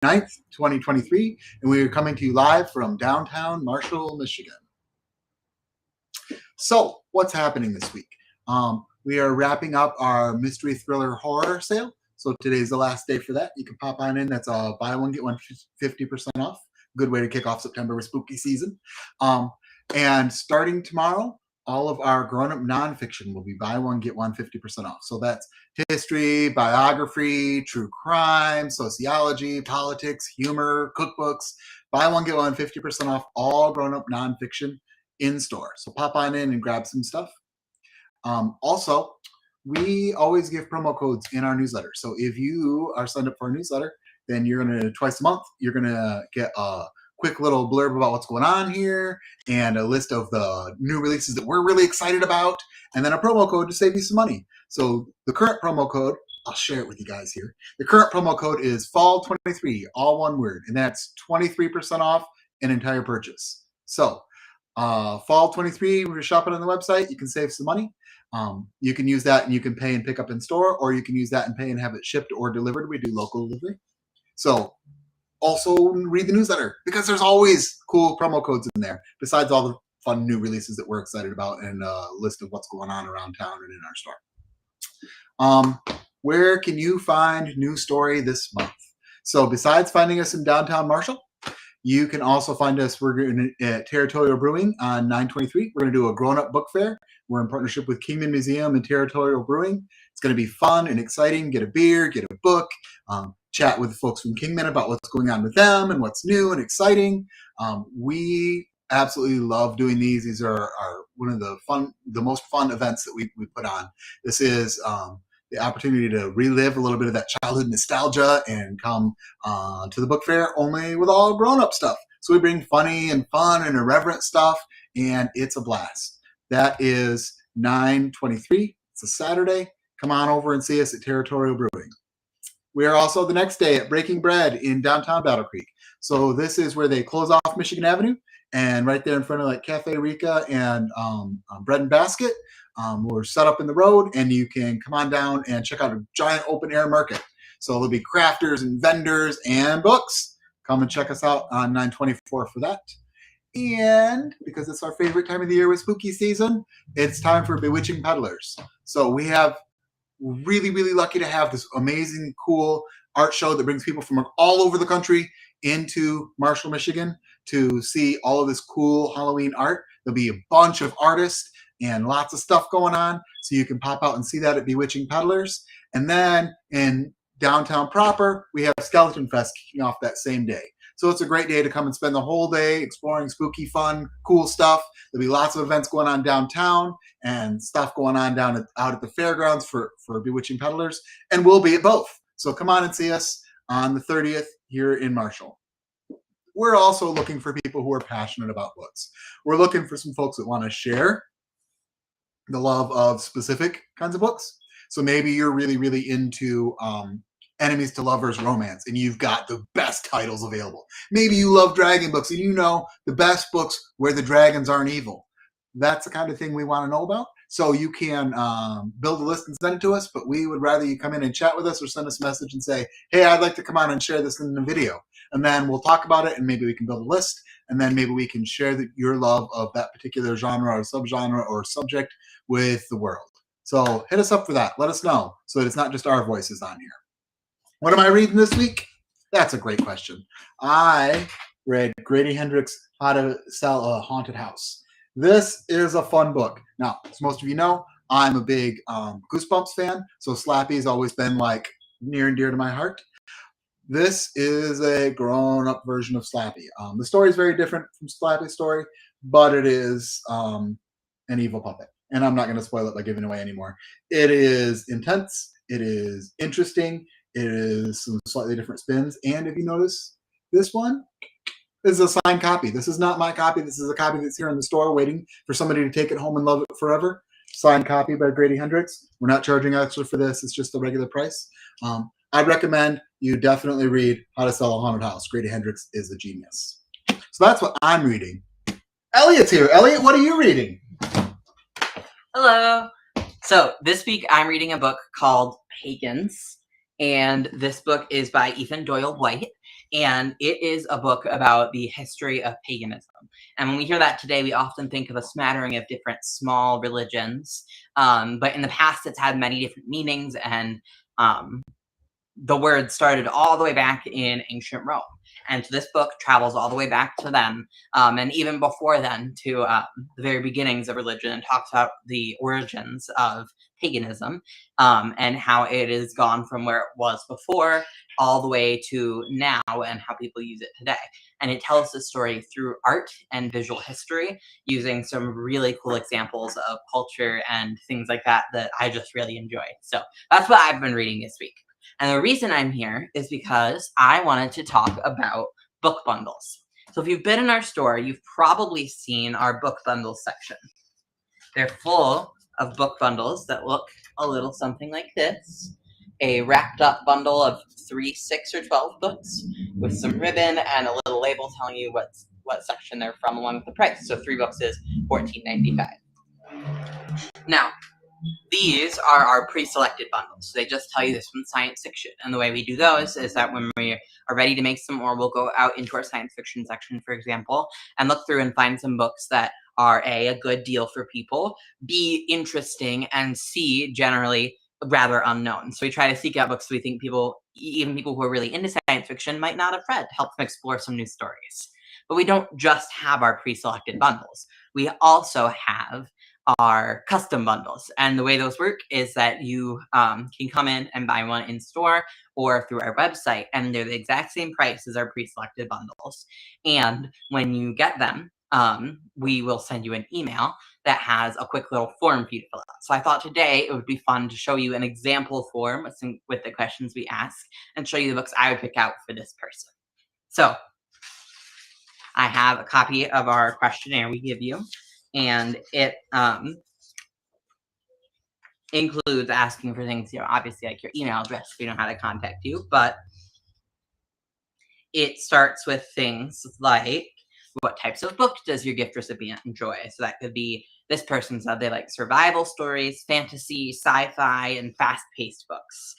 9th, 2023, and we are coming to you live from downtown Marshall, Michigan. So, what's happening this week? We are wrapping up our mystery thriller horror sale. So today's the last day for that. You can pop on in. That's a buy one, get one 50% off. Good way to kick off September with spooky season. And starting tomorrow, all of our grown-up nonfiction will be buy one, get one 50% off. So that's history, biography, true crime, sociology, politics, humor, cookbooks. Buy one, get one 50% off all grown-up nonfiction in store. So pop on in and grab some stuff. Also, we always give promo codes in our newsletter. So if you are signed up for our newsletter, then you're going to, twice a month, you're going to get a quick little blurb about what's going on here and a list of the new releases that we're really excited about, and then a promo code to save you some money. So the current promo code, I'll share it with you guys here. The current promo code is FALL23, all one word, and that's 23% off an entire purchase. So FALL23, when you're shopping on the website, you can save some money. You can use that and you can pay and pick up in store, or you can use that and pay and have it shipped or delivered. We do local delivery. So also read the newsletter because there's always cool promo codes in there, besides all the fun new releases that we're excited about and a list of what's going on around town and in our store. Where can you find New Story this month? So besides finding us in downtown Marshall, you can also find us. We're going at Territorial Brewing on 923. We're going to do a grown-up book fair. We're in partnership with Kingman Museum and Territorial Brewing. It's going to be fun and exciting. Get a beer, get a book, chat with the folks from Kingman about what's going on with them and what's new and exciting. We absolutely love doing these. These are one of the most fun events that we put on. This is the opportunity to relive a little bit of that childhood nostalgia and come to the book fair only with all grown-up stuff. So we bring funny and fun and irreverent stuff, and it's a blast. That is 9/23. It's a Saturday. Come on over and see us at Territorial Brewing. We are also the next day at Breaking Bread in downtown Battle Creek. So this is where they close off Michigan Avenue, and right there in front of like Cafe Rica and Bread and Basket, we're set up in the road, and you can come on down and check out a giant open air market. So there'll be crafters and vendors and books. Come and check us out on 9/24 for that. And because it's our favorite time of the year with spooky season, it's time for Bewitching Peddlers. So we have really, really lucky to have this amazing, cool art show that brings people from all over the country into Marshall, Michigan to see all of this cool Halloween art. There'll be a bunch of artists and lots of stuff going on. So you can pop out and see that at Bewitching Peddlers. And then in downtown proper, we have Skeleton Fest kicking off that same day. So it's a great day to come and spend the whole day exploring spooky, fun, cool stuff. There'll be lots of events going on downtown and stuff going on out at the fairgrounds for Bewitching Peddlers. And we'll be at both. So come on and see us on the 30th here in Marshall. We're also looking for people who are passionate about books. We're looking for some folks that want to share the love of specific kinds of books. So maybe you're really, really into enemies to lovers romance, and you've got the best titles available. Maybe you love dragon books, and you know the best books where the dragons aren't evil. That's the kind of thing we want to know about. So you can build a list and send it to us, but we would rather you come in and chat with us or send us a message and say, hey, I'd like to come on and share this in the video. And then we'll talk about it, and maybe we can build a list, and then maybe we can share your love of that particular genre or subgenre or subject with the world. So hit us up for that. Let us know so that it's not just our voices on here. What am I reading this week? That's a great question. I read Grady Hendrix' How to Sell a Haunted House. This is a fun book. Now, as most of you know, I'm a big Goosebumps fan, so Slappy has always been like near and dear to my heart. This is a grown-up version of Slappy. The story is very different from Slappy's story, but it is an evil puppet. And I'm not going to spoil it by giving away anymore. It is intense. It is interesting. It is some slightly different spins. And if you notice, this one is a signed copy. This is not my copy. This is a copy that's here in the store waiting for somebody to take it home and love it forever. Signed copy by Grady Hendrix. We're not charging extra for this. It's just the regular price. I'd recommend you definitely read How to Sell a Haunted House. Grady Hendrix is a genius. So that's what I'm reading. Elliot's here. Elliot, what are you reading? Hello. So this week I'm reading a book called Pagans, and this book is by Ethan Doyle White, and it is a book about the history of paganism. And when we hear that today, we often think of a smattering of different small religions, but in the past, it's had many different meanings, and the word started all the way back in ancient Rome. And so this book travels all the way back to them, and even before then to the very beginnings of religion, and talks about the origins of paganism, and how it has gone from where it was before all the way to now and how people use it today. And it tells the story through art and visual history, using some really cool examples of culture and things like that that I just really enjoy. So that's what I've been reading this week. And the reason I'm here is because I wanted to talk about book bundles. So if you've been in our store, you've probably seen our book bundles section. They're full of book bundles that look a little something like this. A wrapped up bundle of 3, 6, or 12 books with some ribbon and a little label telling you what section they're from along with the price. So 3 books is $14.95. Now, these are our pre-selected bundles. So they just tell you this one's science fiction. And the way we do those is that when we are ready to make some more, we'll go out into our science fiction section, for example, and look through and find some books that are a good deal for people, B, interesting, and C, generally rather unknown. So we try to seek out books we think people, even people who are really into science fiction, might not have read, to help them explore some new stories. But we don't just have our pre-selected bundles. We also have are custom bundles, and the way those work is that you can come in and buy one in store or through our website, and they're the exact same price as our pre-selected bundles. And when you get them, we will send you an email that has a quick little form for you to fill out. So I thought today it would be fun to show you an example form with the questions we ask, and show you the books I would pick out for this person. So I have a copy of our questionnaire we give you, and it includes asking for things, obviously like your email address if we know how to contact you, but it starts with things like, what types of books does your gift recipient enjoy? So that could be, this person said they like survival stories, fantasy, sci-fi, and fast-paced books.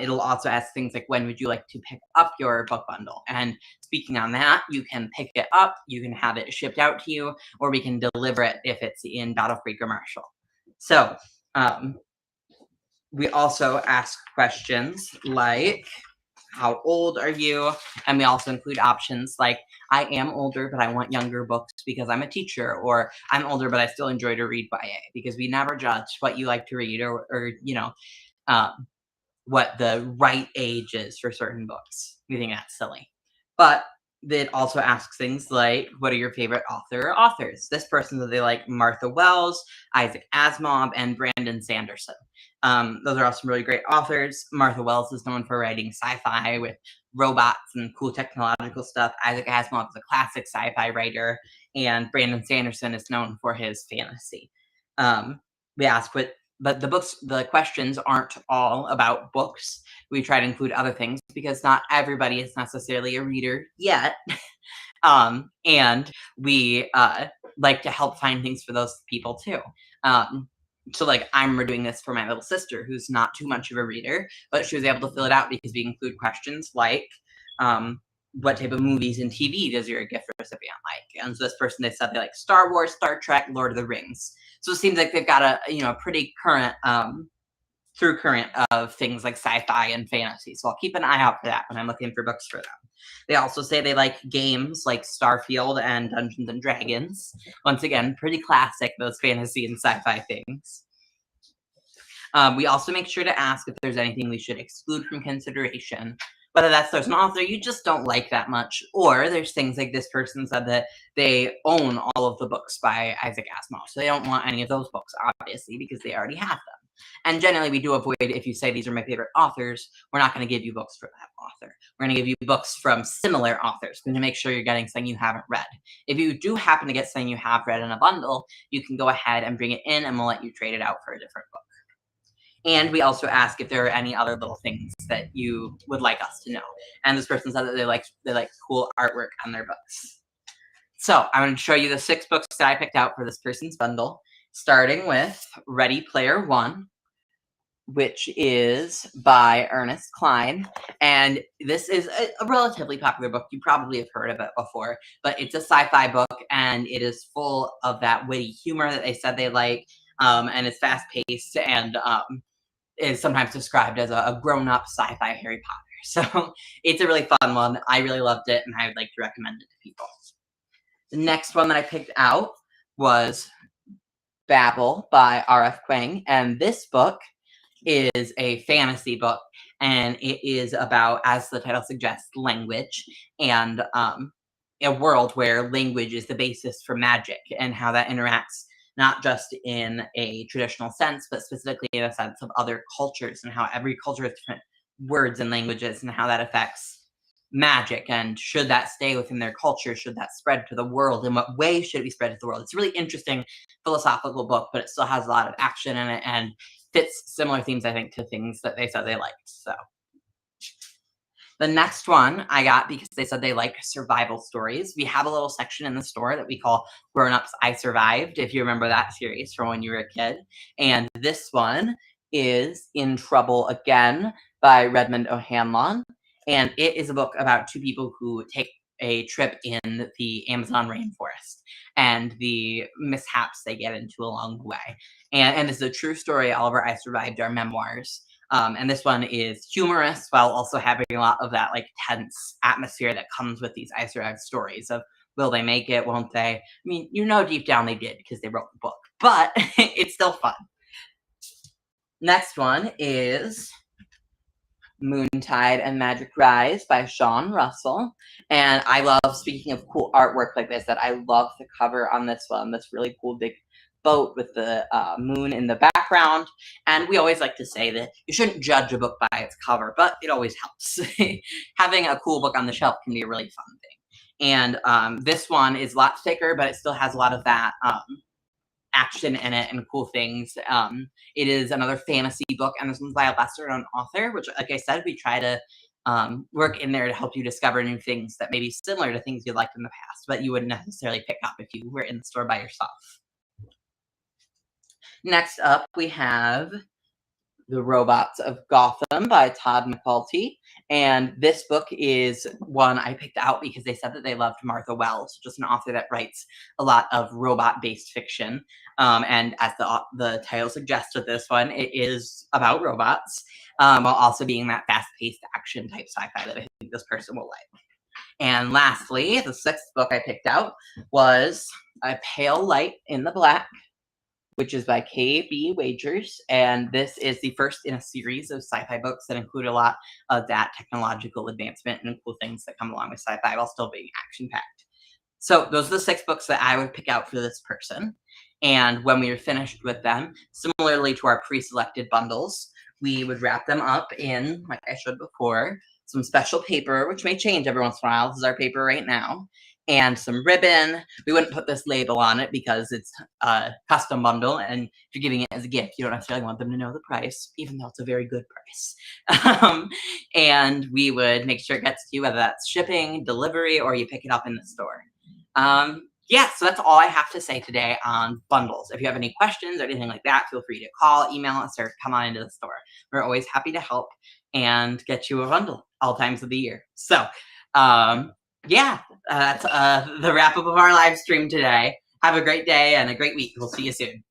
It'll also ask things like, when would you like to pick up your book bundle? And speaking on that, you can pick it up, you can have it shipped out to you, or we can deliver it if it's in Battle Free Commercial. So we also ask questions like, how old are you? And we also include options like, I am older, but I want younger books because I'm a teacher, or I'm older, but I still enjoy to read YA, because we never judge what you like to read, or what the right age is for certain books. We think that's silly. But it also asks things like, what are your favorite author or authors? This person said they like Martha Wells, Isaac Asimov, and Brandon Sanderson. Those are all some really great authors. Martha Wells is known for writing sci-fi with robots and cool technological stuff. Isaac Asimov is a classic sci-fi writer, and Brandon Sanderson is known for his fantasy. We ask but the questions aren't all about books. We try to include other things because not everybody is necessarily a reader yet. And we like to help find things for those people too. So like I'm doing this for my little sister, who's not too much of a reader, but she was able to fill it out because we include questions like, what type of movies and TV does your gift recipient like? And so this person, they said they like Star Wars, Star Trek, Lord of the Rings. So it seems like they've got a pretty current through current of things like sci-fi and fantasy. So I'll keep an eye out for that when I'm looking for books for them. They also say they like games like Starfield and Dungeons and Dragons. Once again, pretty classic, those fantasy and sci-fi things. We also make sure to ask if there's anything we should exclude from consideration, whether that's there's an author you just don't like that much, or there's things like this person said that they own all of the books by Isaac Asimov, so they don't want any of those books, obviously, because they already have them. And generally, we do avoid, if you say these are my favorite authors, we're not going to give you books from that author. We're going to give you books from similar authors. We're going to make sure you're getting something you haven't read. If you do happen to get something you have read in a bundle, you can go ahead and bring it in, and we'll let you trade it out for a different book. And we also ask if there are any other little things that you would like us to know. And this person said that they like cool artwork on their books. So I'm going to show you the 6 books that I picked out for this person's bundle, starting with Ready Player One, which is by Ernest Cline. And this is a relatively popular book. You probably have heard of it before, but it's a sci-fi book, and it is full of that witty humor that they said they like, and it's fast-paced, and is sometimes described as a grown-up sci-fi Harry Potter. So it's a really fun one. I really loved it, and I would like to recommend it to people. The next one that I picked out was Babel by Rf Quang, and this book is a fantasy book, and it is about, as the title suggests, language, and a world where language is the basis for magic, and how that interacts not just in a traditional sense, but specifically in a sense of other cultures, and how every culture has different words and languages, and how that affects magic, and should that stay within their culture, should that spread to the world, in what way should it be spread to the world. It's a really interesting philosophical book, but it still has a lot of action in it, and fits similar themes, I think, to things that they said they liked. So the next one I got because they said they like survival stories. We have a little section in the store that we call Grown Ups I Survived, if you remember that series from when you were a kid. And this one is In Trouble Again by Redmond O'Hanlon. And it is a book about two people who take a trip in the Amazon rainforest and the mishaps they get into along the way. And this is a true story. Oliver I Survived are memoirs. And this one is humorous while also having a lot of that like tense atmosphere that comes with these I Survived stories of, will they make it, won't they? I mean, you know deep down they did because they wrote the book, but it's still fun. Next one is Moontide and Magic Rise by Sean Russell. And I love, speaking of cool artwork like this, that I love the cover on this one. This really cool big boat with the moon in the background. And we always like to say that you shouldn't judge a book by its cover, but it always helps. Having a cool book on the shelf can be a really fun thing. And this one is a lot thicker, but it still has a lot of that action in it and cool things. It is another fantasy book, and this one's by a lesser-known author, which, like I said, we try to work in there to help you discover new things that may be similar to things you liked in the past, but you wouldn't necessarily pick up if you were in the store by yourself. Next up, we have The Robots of Gotham by Todd McCulty. And this book is one I picked out because they said that they loved Martha Wells, just an author that writes a lot of robot-based fiction. And as the title suggests with this one, it is about robots, while also being that fast-paced action type sci-fi that I think this person will like. And lastly, the sixth book I picked out was A Pale Light in the Black, which is by K.B. Wagers, and this is the first in a series of sci-fi books that include a lot of that technological advancement and cool things that come along with sci-fi while still being action-packed. So those are the 6 books that I would pick out for this person, and when we are finished with them, similarly to our pre-selected bundles, we would wrap them up in, like I showed before, some special paper, which may change every once in a while. This is our paper right now. And some ribbon. We wouldn't put this label on it because it's a custom bundle, and if you're giving it as a gift, you don't necessarily want them to know the price, even though it's a very good price. And we would make sure it gets to you, whether that's shipping, delivery, or you pick it up in the store. Yeah, so that's all I have to say today on bundles. If you have any questions or anything like that, feel free to call, email us, or come on into the store. We're always happy to help and get you a bundle all times of the year. So, yeah, that's the wrap up of our live stream today. Have a great day and a great week. We'll see you soon.